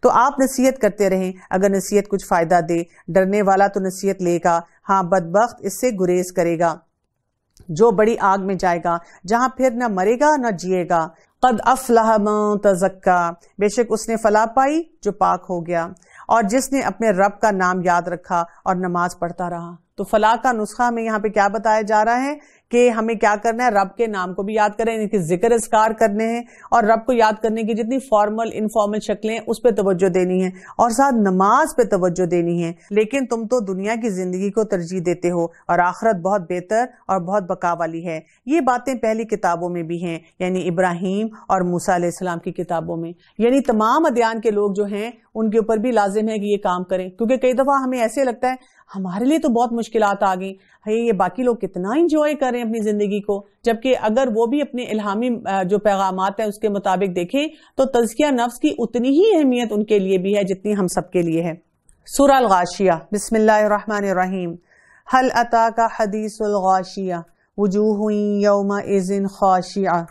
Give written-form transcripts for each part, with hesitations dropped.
تو آپ نصیحت کرتے رہیں، اگر نصیحت کچھ فائدہ دے۔ ڈرنے والا تو نصیحت لے گا، ہاں بدبخت اس سے گریز کرے گا، جو بڑی آگ میں جائے گا جہاں پھر نہ مرے گا نہ جیے گا۔ قد افلح من تزکا، بے شک اس نے فلاح پائی جو پاک ہو گیا، اور جس نے اپنے رب کا نام یاد رکھا اور نماز پڑھتا رہا۔ تو فلاح کا نسخہ ہمیں یہاں پہ کیا بتایا جا رہا ہے کہ ہمیں کیا کرنا ہے، رب کے نام کو بھی یاد کریں، ان کے ذکر اذکار کرنے ہیں، اور رب کو یاد کرنے کی جتنی فارمل انفارمل شکلیں اس پہ توجہ دینی ہے، اور ساتھ نماز پہ توجہ دینی ہے۔ لیکن تم تو دنیا کی زندگی کو ترجیح دیتے ہو، اور آخرت بہت بہتر اور بہت بقا والی ہے۔ یہ باتیں پہلی کتابوں میں بھی ہیں، یعنی ابراہیم اور موسیٰ علیہ السلام کی کتابوں میں، یعنی تمام ادیان کے لوگ جو ہیں ان کے اوپر بھی لازم ہے کہ یہ کام کریں، کیونکہ کئی دفعہ ہمیں ایسے لگتا ہے ہمارے لیے تو بہت مشکلات آ گئی، یہ باقی لوگ کتنا انجوائے کر رہے ہیں اپنی زندگی کو، جبکہ اگر وہ بھی اپنے الہامی جو پیغامات ہیں اس کے مطابق دیکھیں تو تزکیہ نفس کی اتنی ہی اہمیت ان کے لیے بھی ہے جتنی ہم سب کے لیے ہے۔ سورہ الغاشیہ، بسم اللہ الرحمن الرحیم۔ هل اتاک حدیث الغاشیہ وجوہ یومئذ خاشعہ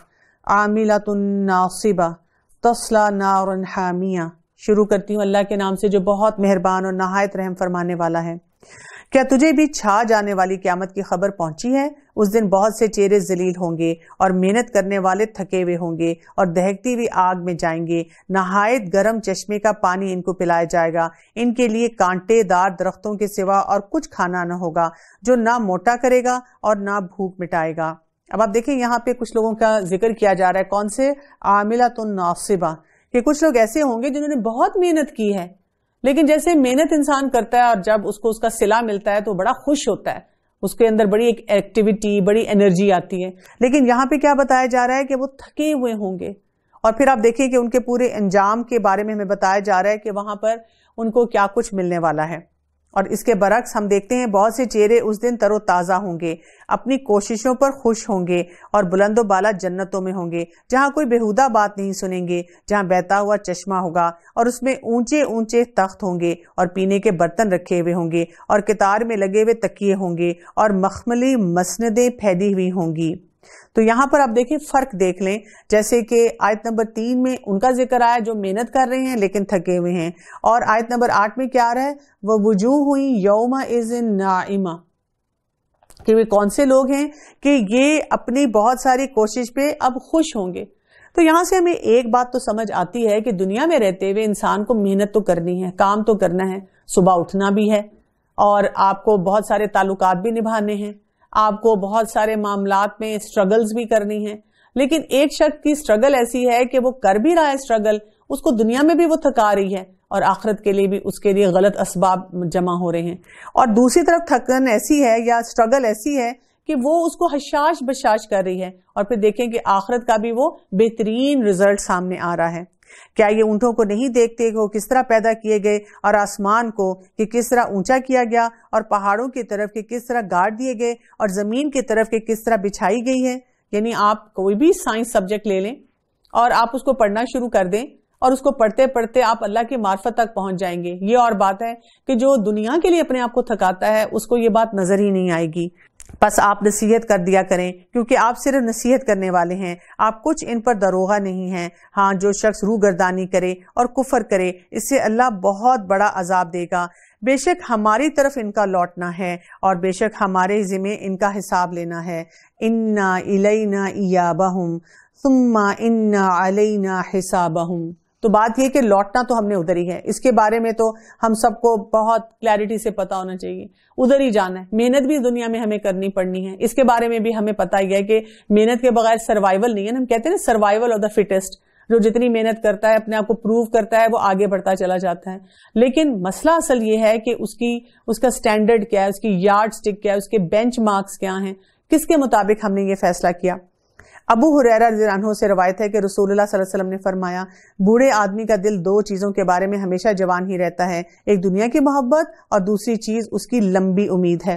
عاملۃ ناصبہ تصلی نارا حامیہ۔ شروع کرتی ہوں اللہ کے نام سے جو بہت مہربان اور نہایت رحم فرمانے والا ہے۔ کیا تجھے بھی چھا جانے والی قیامت کی خبر پہنچی ہے؟ اس دن بہت سے چہرے ذلیل ہوں گے اور محنت کرنے والے تھکے ہوئے ہوں گے اور دہکتی ہوئی آگ میں جائیں گے، نہایت گرم چشمے کا پانی ان کو پلایا جائے گا، ان کے لیے کانٹے دار درختوں کے سوا اور کچھ کھانا نہ ہوگا جو نہ موٹا کرے گا اور نہ بھوک مٹائے گا۔ اب آپ دیکھیں یہاں پہ کچھ لوگوں کا ذکر کیا جا رہا ہے، کون سے؟ عاملۃ ناصبہ، کہ کچھ لوگ ایسے ہوں گے جنہوں نے بہت محنت کی ہے، لیکن جیسے محنت انسان کرتا ہے اور جب اس کو اس کا صلہ ملتا ہے تو بڑا خوش ہوتا ہے، اس کے اندر بڑی ایک ایکٹیویٹی، بڑی انرجی آتی ہے، لیکن یہاں پہ کیا بتایا جا رہا ہے کہ وہ تھکے ہوئے ہوں گے۔ اور پھر آپ دیکھیں کہ ان کے پورے انجام کے بارے میں ہمیں بتایا جا رہا ہے کہ وہاں پر ان کو کیا کچھ ملنے والا ہے۔ اور اس کے برعکس ہم دیکھتے ہیں بہت سے چہرے اس دن تر و تازہ ہوں گے، اپنی کوششوں پر خوش ہوں گے اور بلند و بالا جنتوں میں ہوں گے، جہاں کوئی بےہودہ بات نہیں سنیں گے، جہاں بہتا ہوا چشمہ ہوگا اور اس میں اونچے اونچے تخت ہوں گے اور پینے کے برتن رکھے ہوئے ہوں گے اور قطار میں لگے ہوئے تکیے ہوں گے اور مخملی مسندیں پھیلی ہوئی ہوں گی۔ تو یہاں پر آپ دیکھیں فرق دیکھ لیں، جیسے کہ آیت نمبر 3 میں ان کا ذکر آیا جو محنت کر رہے ہیں لیکن تھکے ہوئے ہیں، اور آیت نمبر 8 میں کیا آ رہا ہے؟ وَوُجُوهٌ يَوْمَئِذٍ نَاعِمَةٌ، کہ وہ کون سے لوگ ہیں کہ یہ اپنی بہت ساری کوشش پہ اب خوش ہوں گے۔ تو یہاں سے ہمیں ایک بات تو سمجھ آتی ہے کہ دنیا میں رہتے ہوئے انسان کو محنت تو کرنی ہے، کام تو کرنا ہے، صبح اٹھنا بھی ہے، اور آپ کو بہت سارے تعلقات بھی نبھانے ہیں، آپ کو بہت سارے معاملات میں سٹرگلز بھی کرنی ہیں، لیکن ایک شخص کی سٹرگل ایسی ہے کہ وہ کر بھی رہا ہے سٹرگل، اس کو دنیا میں بھی وہ تھکا رہی ہے اور آخرت کے لیے بھی اس کے لیے غلط اسباب جمع ہو رہے ہیں، اور دوسری طرف تھکن ایسی ہے یا سٹرگل ایسی ہے کہ وہ اس کو حشاش بشاش کر رہی ہے، اور پھر دیکھیں کہ آخرت کا بھی وہ بہترین رزلٹ سامنے آ رہا ہے۔ کیا یہ اونٹوں کو نہیں دیکھتے کہ وہ کس طرح پیدا کیے گئے، اور آسمان کو کہ کس طرح اونچا کیا گیا، اور پہاڑوں کی طرف کہ کس طرح گاڑ دیے گئے، اور زمین کی طرف کہ کس طرح بچھائی گئی ہے؟ یعنی آپ کوئی بھی سائنس سبجیکٹ لے لیں اور آپ اس کو پڑھنا شروع کر دیں، اور اس کو پڑھتے پڑھتے آپ اللہ کی معرفت تک پہنچ جائیں گے۔ یہ اور بات ہے کہ جو دنیا کے لیے اپنے آپ کو تھکاتا ہے اس کو یہ بات نظر ہی نہیں آئے گی۔ بس آپ نصیحت کر دیا کریں، کیونکہ آپ صرف نصیحت کرنے والے ہیں، آپ کچھ ان پر دروغہ نہیں ہیں۔ ہاں، جو شخص روح گردانی کرے اور کفر کرے اس سے اللہ بہت بڑا عذاب دے گا۔ بے شک ہماری طرف ان کا لوٹنا ہے اور بے شک ہمارے ذمہ ان کا حساب لینا ہے۔ اِنَّا إِلَيْنَا إِيَابَهُمْ ثُمَّ إِنَّا عَلَيْنَا حِسَابَهُمْ۔ تو بات یہ کہ لوٹنا تو ہم نے ادھر ہی ہے، اس کے بارے میں تو ہم سب کو بہت کلیئرٹی سے پتا ہونا چاہیے، ادھر ہی جانا ہے۔ محنت بھی دنیا میں ہمیں کرنی پڑنی ہے، اس کے بارے میں بھی ہمیں پتا ہی ہے کہ محنت کے بغیر سروائیول نہیں ہے۔ ہم کہتے ہیں نا سروائیول آف دا فٹسٹ، جو جتنی محنت کرتا ہے اپنے آپ کو پروو کرتا ہے وہ آگے بڑھتا چلا جاتا ہے، لیکن مسئلہ اصل یہ ہے کہ اس کا سٹینڈرڈ کیا ہے، اس کی یارڈ سٹک کیا ہے، اس کے بینچ مارکس کیا ہیں، کس کے مطابق ہم نے یہ فیصلہ کیا۔ ابو ہریرہ رضی اللہ عنہ سے روایت ہے کہ رسول اللہ صلی اللہ علیہ وسلم نے فرمایا، بوڑھے آدمی کا دل دو چیزوں کے بارے میں ہمیشہ جوان ہی رہتا ہے، ایک دنیا کی محبت اور دوسری چیز اس کی لمبی امید ہے۔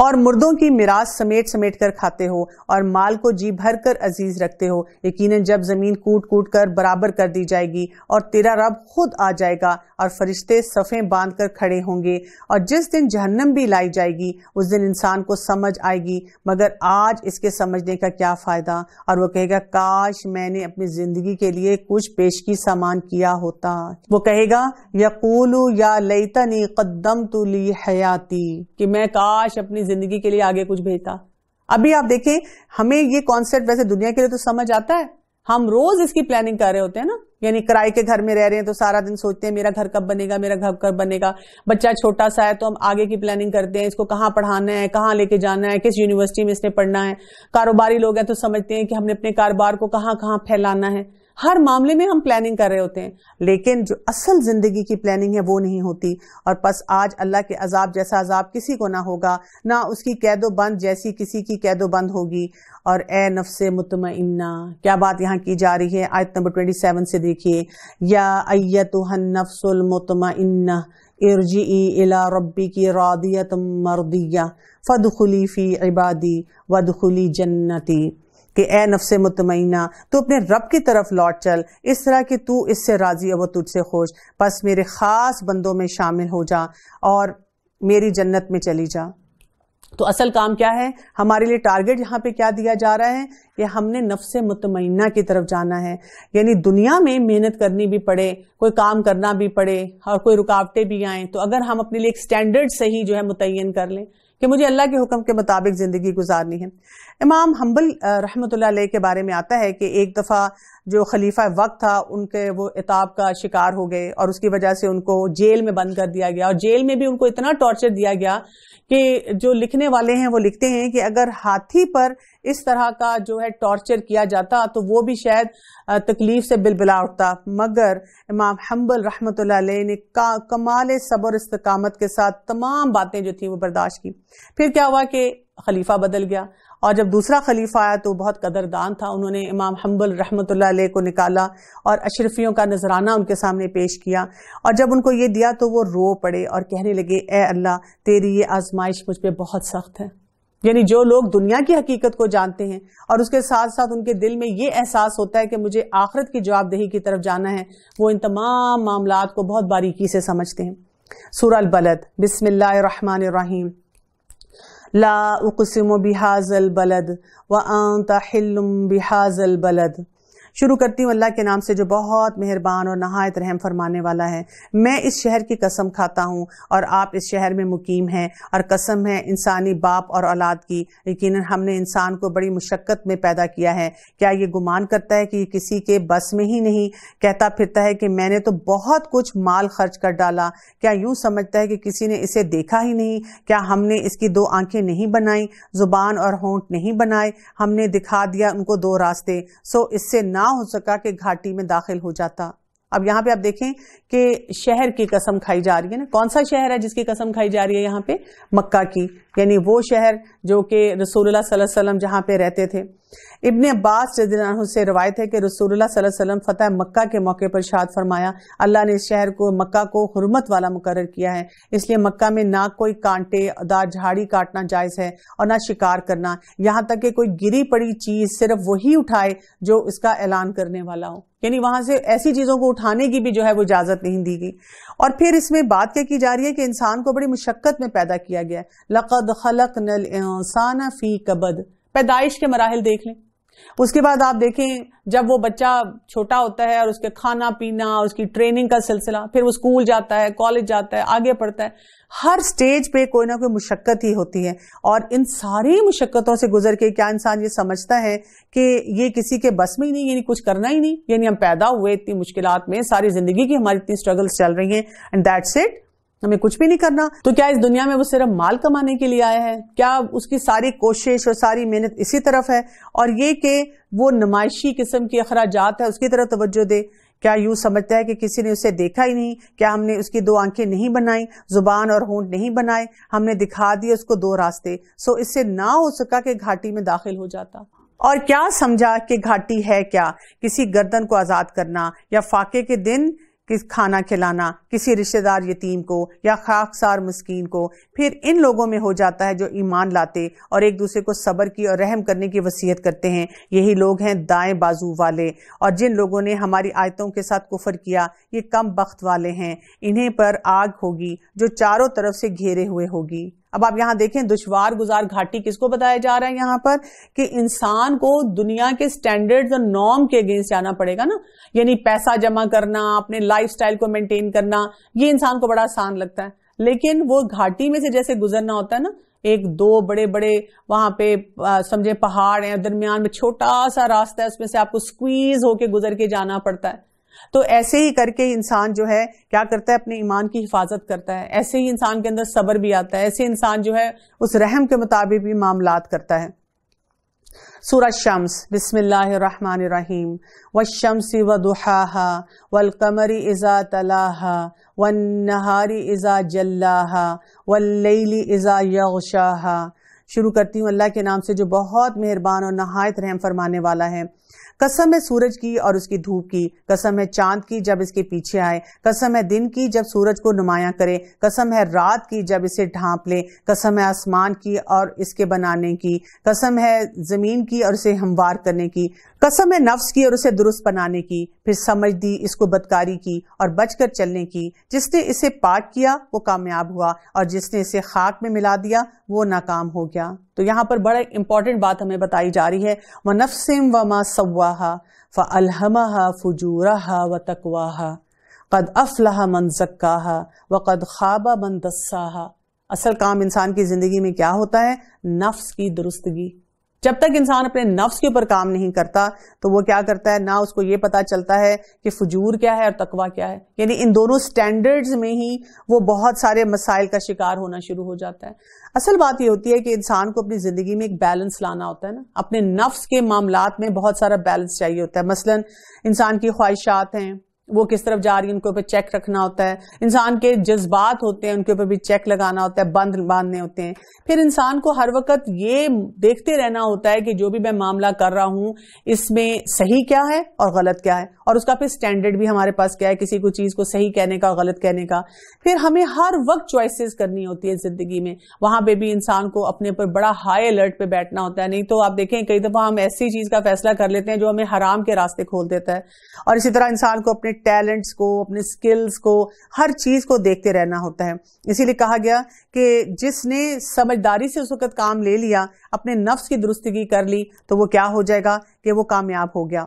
اور مردوں کی میراث سمیٹ سمیٹ کر کھاتے ہو اور مال کو جی بھر کر عزیز رکھتے ہو، یقیناً جب زمین کوٹ کوٹ کر برابر کر دی جائے گی اور تیرا رب خود آ جائے گا اور فرشتے صفیں باندھ کر کھڑے ہوں گے، اور جس دن جہنم بھی لائی جائے گی اس دن انسان کو سمجھ آئے گی، مگر آج اس کے سمجھنے کا کیا فائدہ، اور وہ کہے گا کاش میں نے اپنی زندگی کے لیے کچھ پیشگی سامان کیا ہوتا۔ وہ کہے گا یقول یا لیتنی قدمت لی حیاتی، کہ میں کاش اپنی زندگی کے لیے آگے کچھ بھیجتا۔ ابھی آپ دیکھیں ہمیں یہ کانسیپٹ ویسے دنیا کے لیے تو سمجھ آتا ہے، ہم روز اس کی پلاننگ کر رہے ہوتے ہیں نا، یعنی کرائے کے گھر میں رہ رہے ہیں تو سارا دن سوچتے ہیں میرا گھر کب بنے گا، میرا گھر کب بنے گا، بچہ چھوٹا سا ہے تو ہم آگے کی پلاننگ کرتے ہیں، اس کو کہاں پڑھانا ہے، کہاں لے کے جانا ہے، کس یونیورسٹی میں اس نے پڑھنا ہے، کاروباری لوگ ہیں تو سمجھتے ہیں کہ ہم نے اپنے کاروبار کو کہاں کہاں پھیلانا ہے، ہر معاملے میں ہم پلاننگ کر رہے ہوتے ہیں، لیکن جو اصل زندگی کی پلاننگ ہے وہ نہیں ہوتی۔ اور پس آج اللہ کے عذاب جیسا عذاب کسی کو نہ ہوگا، نہ اس کی قید و بند جیسی کسی کی قید و بند ہوگی۔ اور اے نفس مطمئنہ، کیا بات یہاں کی جا رہی ہے، آیت نمبر 27 سے دیکھیے، یا ایتھا النفس المطمئنہ ارجعی الی ربک راضیۃ مرضیہ فادخلی فی عبادی وادخلی جنتی، کہ اے نفس مطمئنہ تو اپنے رب کی طرف لوٹ چل، اس طرح کہ تو اس سے راضی ہے وہ تجھ سے خوش، پس میرے خاص بندوں میں شامل ہو جا اور میری جنت میں چلی جا۔ تو اصل کام کیا ہے ہمارے لیے، ٹارگٹ یہاں پہ کیا دیا جا رہا ہے کہ ہم نے نفس مطمئنہ کی طرف جانا ہے، یعنی دنیا میں محنت کرنی بھی پڑے، کوئی کام کرنا بھی پڑے اور کوئی رکاوٹیں بھی آئیں، تو اگر ہم اپنے لیے ایک سٹینڈرڈ صحیح جو ہے متعین کر لیں کہ مجھے اللہ کے حکم کے مطابق زندگی گزارنی ہے۔ امام حنبل رحمۃ اللہ علیہ کے بارے میں آتا ہے کہ ایک دفعہ جو خلیفہ وقت تھا ان کے وہ عتاب کا شکار ہو گئے اور اس کی وجہ سے ان کو جیل میں بند کر دیا گیا، اور جیل میں بھی ان کو اتنا ٹارچر دیا گیا کہ جو لکھنے والے ہیں وہ لکھتے ہیں کہ اگر ہاتھی پر اس طرح کا جو ہے ٹارچر کیا جاتا تو وہ بھی شاید تکلیف سے بلبلا اٹھتا، مگر امام حنبل رحمۃ اللہ علیہ نے کمال صبر استقامت کے ساتھ تمام باتیں جو تھیں وہ برداشت کی۔ پھر کیا ہوا کہ خلیفہ بدل گیا، اور جب دوسرا خلیفہ آیا تو بہت قدردان تھا، انہوں نے امام حنبل رحمۃ اللہ علیہ کو نکالا اور اشرفیوں کا نذرانہ ان کے سامنے پیش کیا، اور جب ان کو یہ دیا تو وہ رو پڑے اور کہنے لگے اے اللہ تیری یہ آزمائش مجھ پہ بہت سخت ہے۔ یعنی جو لوگ دنیا کی حقیقت کو جانتے ہیں اور اس کے ساتھ ساتھ ان کے دل میں یہ احساس ہوتا ہے کہ مجھے آخرت کی جواب دہی کی طرف جانا ہے، وہ ان تمام معاملات کو بہت باریکی سے سمجھتے ہیں۔ سورہ البلد، بسم اللہ الرحمن الرحیم، لا اقسم بہذا البلد وانت حل بہذا البلد۔ شروع کرتی ہوں اللہ کے نام سے جو بہت مہربان اور نہایت رحم فرمانے والا ہے۔ میں اس شہر کی قسم کھاتا ہوں اور آپ اس شہر میں مقیم ہیں، اور قسم ہے انسانی باپ اور اولاد کی، یقیناً ہم نے انسان کو بڑی مشقت میں پیدا کیا ہے۔ کیا یہ گمان کرتا ہے کہ یہ کسی کے بس میں ہی نہیں؟ کہتا پھرتا ہے کہ میں نے تو بہت کچھ مال خرچ کر ڈالا۔ کیا یوں سمجھتا ہے کہ کسی نے اسے دیکھا ہی نہیں؟ کیا ہم نے اس کی دو آنکھیں نہیں بنائیں، زبان اور ہونٹ نہیں بنائے؟ ہم نے دکھا دیا ان کو دو راستے، سو اس سے نہ ہو سکا کہ گھاٹی میں داخل ہو جاتا۔ اب یہاں پہ آپ دیکھیں کہ شہر کی قسم کھائی جا رہی ہے نا، کون سا شہر ہے جس کی قسم کھائی جا رہی ہے یہاں پہ؟ مکہ کی، یعنی وہ شہر جو کہ رسول اللہ صلی اللہ علیہ وسلم جہاں پہ رہتے تھے۔ ابن عباس رضی اللہ عنہ سے روایت ہے کہ رسول اللہ صلی اللہ علیہ وسلم فتح مکہ کے موقع پر ارشاد فرمایا، اللہ نے اس شہر کو، مکہ کو حرمت والا مقرر کیا ہے، اس لیے مکہ میں نہ کوئی کانٹے دار جھاڑی کاٹنا جائز ہے اور نہ شکار کرنا، یہاں تک کہ کوئی گری پڑی چیز صرف وہی اٹھائے جو اس کا اعلان کرنے والا ہو، یعنی وہاں سے ایسی چیزوں کو اٹھانے کی بھی جو ہے وہ اجازت نہیں دی گئی۔ اور پھر اس میں بات کیا کی جا رہی ہے کہ انسان کو بڑی مشقت میں پیدا کیا گیا ہے۔ لقد خلقنا الانسان فی کبد، پیدائش کے مراحل دیکھ لیں۔ اس کے بعد آپ دیکھیں جب وہ بچہ چھوٹا ہوتا ہے اور اس کے کھانا پینا اور اس کی ٹریننگ کا سلسلہ، پھر وہ اسکول جاتا ہے، کالج جاتا ہے، آگے پڑھتا ہے، ہر سٹیج پہ کوئی نہ کوئی مشقت ہی ہوتی ہے، اور ان ساری مشقتوں سے گزر کے کیا انسان یہ سمجھتا ہے کہ یہ کسی کے بس میں ہی نہیں، یعنی کچھ کرنا ہی نہیں، یعنی ہم پیدا ہوئے اتنی مشکلات میں، ساری زندگی کی ہماری اتنی سٹرگلز چل رہی ہیں، اینڈ دیٹس اٹ، ہمیں کچھ بھی نہیں کرنا؟ تو کیا اس دنیا میں وہ صرف مال کمانے کے لیے آیا ہے؟ کیا اس کی ساری کوشش اور ساری محنت اسی طرف ہے؟ اور یہ کہ وہ نمائشی قسم کی اخراجات ہے اس کی طرف توجہ دے؟ کیا یوں سمجھتا ہے کہ کسی نے اسے دیکھا ہی نہیں؟ کیا ہم نے اس کی دو آنکھیں نہیں بنائیں، زبان اور ہونٹ نہیں بنائے؟ ہم نے دکھا دیے اس کو دو راستے، سو اس سے نہ ہو سکا کہ گھاٹی میں داخل ہو جاتا۔ اور کیا سمجھا کہ گھاٹی ہے کیا؟ کسی گردن کو آزاد کرنا، یا فاقے کے دن کھانا کھلانا کسی رشتہ دار یتیم کو یا خاکسار مسکین کو. پھر ان لوگوں میں ہو جاتا ہے جو ایمان لاتے اور ایک دوسرے کو صبر کی اور رحم کرنے کی وصیت کرتے ہیں. یہی لوگ ہیں دائیں بازو والے. اور جن لوگوں نے ہماری آیتوں کے ساتھ کفر کیا یہ کم بخت والے ہیں. انہیں پر آگ ہوگی جو چاروں طرف سے گھیرے ہوئے ہوگی. اب آپ یہاں دیکھیں دشوار گزار گھاٹی کس کو بتایا جا رہا ہے یہاں پر کہ انسان کو دنیا کے سٹینڈرڈز اور نارم کے اگینسٹ جانا پڑے گا نا. یعنی پیسہ جمع کرنا, اپنے لائف سٹائل کو مینٹین کرنا, یہ انسان کو بڑا آسان لگتا ہے. لیکن وہ گھاٹی میں سے جیسے گزرنا ہوتا ہے نا, ایک دو بڑے بڑے وہاں پہ سمجھے پہاڑ ہیں, درمیان میں چھوٹا سا راستہ ہے, اس میں سے آپ کو سکویز ہو کے گزر کے جانا پڑتا ہے. تو ایسے ہی کر کے انسان جو ہے کیا کرتا ہے, اپنے ایمان کی حفاظت کرتا ہے. ایسے ہی انسان کے اندر صبر بھی آتا ہے. ایسے انسان جو ہے اس رحم کے مطابق بھی معاملات کرتا ہے. سورہ شمس, بسم اللہ الرحمن الرحیم. والشمس وضحاها والقمر اذا تلاها والنہار اذا جلاها واللیل اذا یغشاها. شروع کرتی ہوں اللہ کے نام سے جو بہت مہربان اور نہایت رحم فرمانے والا ہے. قسم ہے سورج کی اور اس کی دھوپ کی, قسم ہے چاند کی جب اس کے پیچھے آئے, قسم ہے دن کی جب سورج کو نمایاں کرے, قسم ہے رات کی جب اسے ڈھانپ لے, قسم ہے آسمان کی اور اس کے بنانے کی, قسم ہے زمین کی اور اسے ہموار کرنے کی, قسم ہے نفس کی اور اسے درست بنانے کی. پھر سمجھ دی اس کو بدکاری کی اور بچ کر چلنے کی. جس نے اسے پاک کیا وہ کامیاب ہوا اور جس نے اسے خاک میں ملا دیا وہ ناکام ہو گیا. تو یہاں پر بڑا امپورٹنٹ بات ہمیں بتائی جا رہی ہے, وَنَفْسٍ وَمَا سَوَّاهَا فَأَلْهَمَهَا فُجُورَهَا وَتَقْوَاهَا قَدْ أَفْلَحَ مَنْ زَكَّاهَا وَقَدْ خَابَ مَنْ دَسَّاهَا. اصل کام انسان کی زندگی میں کیا ہوتا ہے؟ نفس کی درستگی. جب تک انسان اپنے نفس کے اوپر کام نہیں کرتا تو وہ کیا کرتا ہے, نہ اس کو یہ پتا چلتا ہے کہ فجور کیا ہے اور تقویٰ کیا ہے. یعنی ان دونوں سٹینڈرڈز میں ہی وہ بہت سارے مسائل کا شکار ہونا شروع ہو جاتا ہے. اصل بات یہ ہوتی ہے کہ انسان کو اپنی زندگی میں ایک بیلنس لانا ہوتا ہے نا. اپنے نفس کے معاملات میں بہت سارا بیلنس چاہیے ہوتا ہے. مثلا انسان کی خواہشات ہیں وہ کس طرف جا رہی ہیں, ان کے اوپر چیک رکھنا ہوتا ہے. انسان کے جذبات ہوتے ہیں ان کے اوپر بھی چیک لگانا ہوتا ہے, بند باندھنے ہوتے ہیں. پھر انسان کو ہر وقت یہ دیکھتے رہنا ہوتا ہے کہ جو بھی میں معاملہ کر رہا ہوں اس میں صحیح کیا ہے اور غلط کیا ہے, اور اس کا پھر سٹینڈرڈ بھی ہمارے پاس کیا ہے کسی کو چیز کو صحیح کہنے کا, غلط کہنے کا. پھر ہمیں ہر وقت چوائسیز کرنی ہوتی ہے زندگی میں. وہاں پہ بھی انسان کو اپنے پر بڑا ہائی الرٹ پہ بیٹھنا ہوتا ہے. نہیں تو آپ دیکھیں کئی دفعہ ہم ایسی چیز کا فیصلہ کر لیتے ہیں جو ہمیں حرام کے راستے کھول دیتا ہے. اور اسی طرح انسان کو اپنے ٹیلنٹس کو, اپنے سکلز کو, ہر چیز کو دیکھتے رہنا ہوتا ہے. اسی لیے کہا گیا کہ جس نے سمجھداری سے اس وقت کام لے لیا, اپنے نفس کی درستگی کر لی, تو وہ کیا ہو جائے گا کہ وہ کامیاب ہو گیا.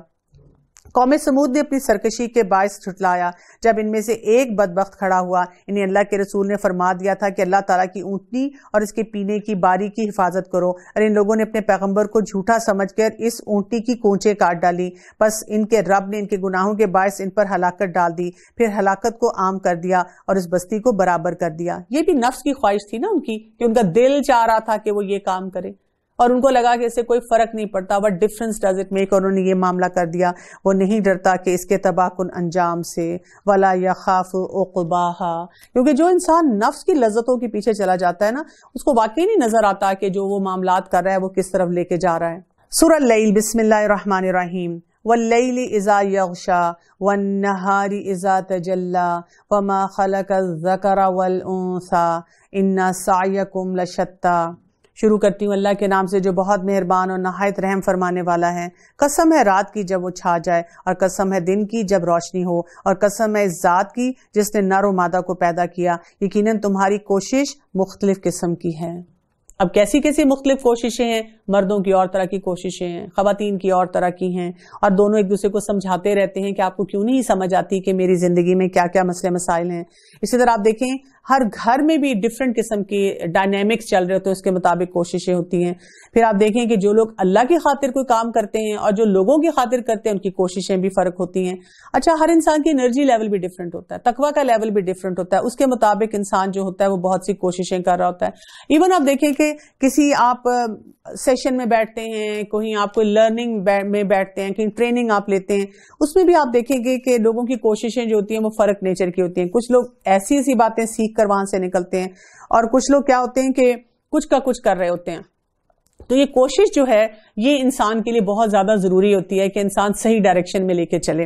قوم سمود نے اپنی سرکشی کے باعث جھٹلایا جب ان میں سے ایک بدبخت کھڑا ہوا. انہیں اللہ کے رسول نے فرما دیا تھا کہ اللہ تعالیٰ کی اونٹنی اور اس کے پینے کی باری کی حفاظت کرو, اور ان لوگوں نے اپنے پیغمبر کو جھوٹا سمجھ کر اس اونٹنی کی کونچیں کاٹ ڈالی. بس ان کے رب نے ان کے گناہوں کے باعث ان پر ہلاکت ڈال دی, پھر ہلاکت کو عام کر دیا اور اس بستی کو برابر کر دیا. یہ بھی نفس کی خواہش تھی نا ان کی, کہ ان کا دل چاہ رہا تھا کہ وہ یہ کام کرے, اور ان کو لگا کہ اس سے کوئی فرق نہیں پڑتا. what difference does it make, اور انہوں نے یہ معاملہ کر دیا. وہ نہیں ڈرتا کہ اس کے تباہ کن انجام سے, ولا یخاف عقباها, کیونکہ جو انسان نفس کی لذتوں کے پیچھے چلا جاتا ہے نا, اس کو واقعی نہیں نظر آتا کہ جو وہ معاملات کر رہا ہے وہ کس طرف لے کے جا رہا ہے. سورہ اللیل, بسم اللہ الرحمن الرحیم. واللیل اذا یغشا والنہار اذا تجلا وما خلق الذکر والانثى ان سعیکم لشتی. شروع کرتی ہوں اللہ کے نام سے جو بہت مہربان اور نہایت رحم فرمانے والا ہے. قسم ہے رات کی جب وہ چھا جائے, اور قسم ہے دن کی جب روشنی ہو, اور قسم ہے اس ذات کی جس نے نر و مادہ کو پیدا کیا. یقیناً تمہاری کوشش مختلف قسم کی ہے. اب کیسی کیسی مختلف کوششیں ہیں؟ مردوں کی اور طرح کی کوششیں ہیں, خواتین کی اور طرح کی ہیں, اور دونوں ایک دوسرے کو سمجھاتے رہتے ہیں کہ آپ کو کیوں نہیں سمجھ آتی کہ میری زندگی میں کیا کیا مسئلے مسائل ہیں. اسی طرح آپ دیکھیں ہر گھر میں بھی ڈفرینٹ قسم کی ڈائنامکس چل رہے ہوتے ہیں, اس کے مطابق کوششیں ہوتی ہیں. پھر آپ دیکھیں کہ جو لوگ اللہ کی خاطر کوئی کام کرتے ہیں اور جو لوگوں کی خاطر کرتے ہیں ان کی کوششیں بھی فرق ہوتی ہیں. اچھا, ہر انسان کی انرجی لیول بھی ڈفرینٹ ہوتا ہے, تقویٰ کا لیول بھی ڈفرینٹ ہوتا ہے, اس کے مطابق انسان جو ہوتا ہے وہ بہت سی کوششیں کر رہا ہوتا ہے. ایون آپ دیکھیں کہ کسی آپ سیشن میں بیٹھتے ہیں, کہیں آپ کوئی لرننگ میں بیٹھتے ہیں, کہیں ٹریننگ آپ لیتے ہیں, اس میں بھی آپ دیکھیں گے کہ لوگوں کی کوششیں جو ہوتی ہیں وہ فرق نیچر کی ہوتی ہیں. کچھ لوگ ایسی ایسی باتیں سیکھ کر وہاں سے نکلتے ہیں, اور کچھ لوگ کیا ہوتے ہیں کہ کچھ کا کچھ کر رہے ہوتے ہیں. تو یہ کوشش جو ہے یہ انسان کے لیے بہت زیادہ ضروری ہوتی ہے کہ انسان صحیح ڈائریکشن میں لے کے چلے.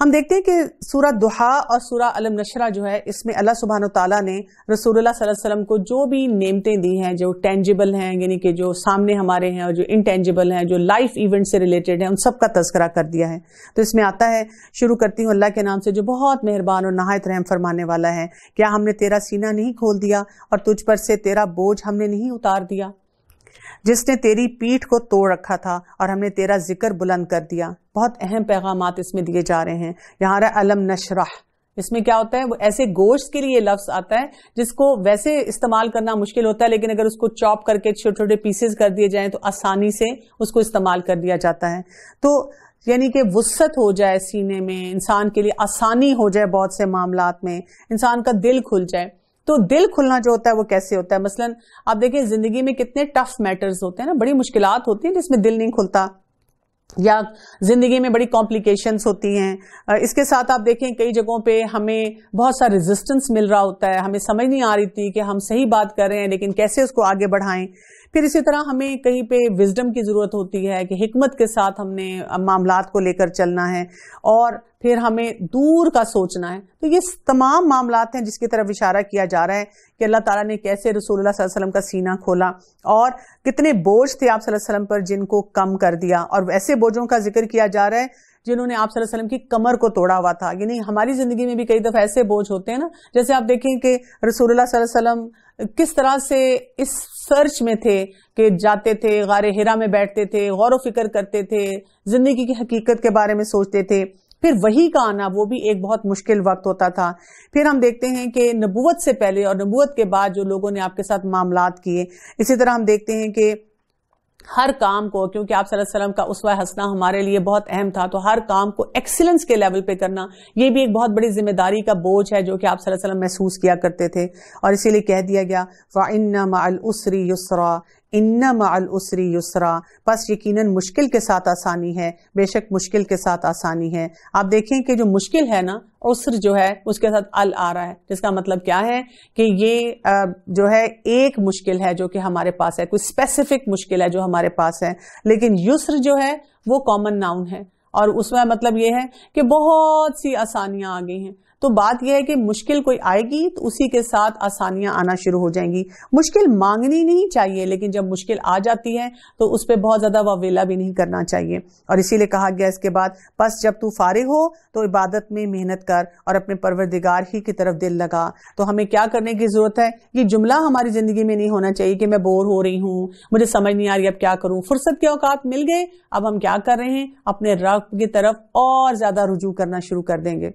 ہم دیکھتے ہیں کہ سورہ دحا اور سورہ علم نشرہ جو ہے، اس میں اللہ سبحانہ و تعالیٰ نے رسول اللہ صلی اللہ علیہ وسلم کو جو بھی نعمتیں دی ہیں، جو ٹینجیبل ہیں یعنی کہ جو سامنے ہمارے ہیں، اور جو انٹینجیبل ہیں، جو لائف ایونٹ سے ریلیٹڈ ہیں، ان سب کا تذکرہ کر دیا ہے۔ تو اس میں آتا ہے، شروع کرتی ہوں اللہ کے نام سے جو بہت مہربان اور نہایت رحم فرمانے والا ہے۔ کیا ہم نے تیرا سینہ نہیں کھول دیا اور تجھ پر سے تیرا بوجھ ہم نے نہیں اتار دیا، جس نے تیری پیٹھ کو توڑ رکھا تھا اور ہم نے تیرا ذکر بلند کر دیا۔ بہت اہم پیغامات اس میں دیے جا رہے ہیں۔ یہاں رہا علم نشرح، اس میں کیا ہوتا ہے، وہ ایسے گوشت کے لیے لفظ آتا ہے جس کو ویسے استعمال کرنا مشکل ہوتا ہے، لیکن اگر اس کو چاپ کر کے چھوٹے چھوٹے پیسز کر دیے جائیں تو آسانی سے اس کو استعمال کر دیا جاتا ہے۔ تو یعنی کہ وسعت ہو جائے سینے میں، انسان کے لیے آسانی ہو جائے بہت سے معاملات میں، انسان کا دل کھل جائے۔ تو دل کھلنا جو ہوتا ہے وہ کیسے ہوتا ہے؟ مثلا آپ دیکھیں زندگی میں کتنے ٹف میٹرز ہوتے ہیں نا، بڑی مشکلات ہوتی ہیں جس میں دل نہیں کھلتا، یا زندگی میں بڑی کمپلیکیشنز ہوتی ہیں۔ اس کے ساتھ آپ دیکھیں کئی جگہوں پہ ہمیں بہت سا ریزسٹنس مل رہا ہوتا ہے، ہمیں سمجھ نہیں آ رہی تھی کہ ہم صحیح بات کر رہے ہیں لیکن کیسے اس کو آگے بڑھائیں۔ پھر اسی طرح ہمیں کہیں پہ وزڈم کی ضرورت ہوتی ہے کہ حکمت کے ساتھ ہم نے معاملات کو لے کر چلنا ہے، اور پھر ہمیں دور کا سوچنا ہے۔ تو یہ تمام معاملات ہیں جس کی طرف اشارہ کیا جا رہا ہے کہ اللہ تعالیٰ نے کیسے رسول اللہ صلی اللہ علیہ وسلم کا سینہ کھولا، اور کتنے بوجھ تھے آپ صلی اللہ علیہ وسلم پر جن کو کم کر دیا، اور ایسے بوجھوں کا ذکر کیا جا رہا ہے جنہوں نے آپ صلی اللہ علیہ وسلم کی کمر کو توڑا ہوا تھا۔ یعنی ہماری زندگی میں بھی کئی دفعہ ایسے بوجھ ہوتے ہیں نا، جیسے آپ دیکھیں کہ رسول اللہ صلی اللہ علیہ وسلم کس طرح سے اس سرچ میں تھے کہ جاتے تھے، غار حرا میں بیٹھتے تھے، غور و فکر کرتے تھے، زندگی کی حقیقت کے بارے میں سوچتے تھے۔ پھر وحی کا آنا، وہ بھی ایک بہت مشکل وقت ہوتا تھا۔ پھر ہم دیکھتے ہیں کہ نبوت سے پہلے اور نبوت کے بعد جو لوگوں نے آپ کے ساتھ معاملات کیے۔ اسی طرح ہم دیکھتے ہیں کہ ہر کام کو، کیونکہ آپ صلی اللہ علیہ وسلم کا اسوہ حسنہ ہمارے لیے بہت اہم تھا، تو ہر کام کو ایکسیلنس کے لیول پہ کرنا، یہ بھی ایک بہت بڑی ذمہ داری کا بوجھ ہے جو کہ آپ صلی اللہ علیہ وسلم محسوس کیا کرتے تھے، اور اسی لیے کہہ دیا گیا وَإِنَّ مَعَ الْعُسْرِ يُسْرًا، اِنَّ مَعَ الْعُسْرِ يُسْرًا، پس یقیناً مشکل کے ساتھ آسانی ہے، بے شک مشکل کے ساتھ آسانی ہے۔ آپ دیکھیں کہ جو مشکل ہے نا، عسر جو ہے اس کے ساتھ ال آ رہا ہے، جس کا مطلب کیا ہے کہ یہ جو ہے ایک مشکل ہے جو کہ ہمارے پاس ہے، کوئی اسپیسیفک مشکل ہے جو ہمارے پاس ہے، لیکن یسر جو ہے وہ کامن ناؤن ہے، اور اس میں مطلب یہ ہے کہ بہت سی آسانیاں آ گئی ہیں۔ تو بات یہ ہے کہ مشکل کوئی آئے گی تو اسی کے ساتھ آسانیاں آنا شروع ہو جائیں گی۔ مشکل مانگنی نہیں چاہیے، لیکن جب مشکل آ جاتی ہے تو اس پہ بہت زیادہ واویلا بھی نہیں کرنا چاہیے۔ اور اسی لیے کہا گیا اس کے بعد، پس جب تو فارغ ہو تو عبادت میں محنت کر اور اپنے پروردگار ہی کی طرف دل لگا۔ تو ہمیں کیا کرنے کی ضرورت ہے؟ یہ جملہ ہماری زندگی میں نہیں ہونا چاہیے کہ میں بور ہو رہی ہوں، مجھے سمجھ نہیں آ رہی اب کیا کروں، فرصت کے اوقات مل گئے، اب ہم کیا کر رہے ہیں؟ اپنے رب کی طرف اور زیادہ رجوع کرنا شروع کر دیں گے۔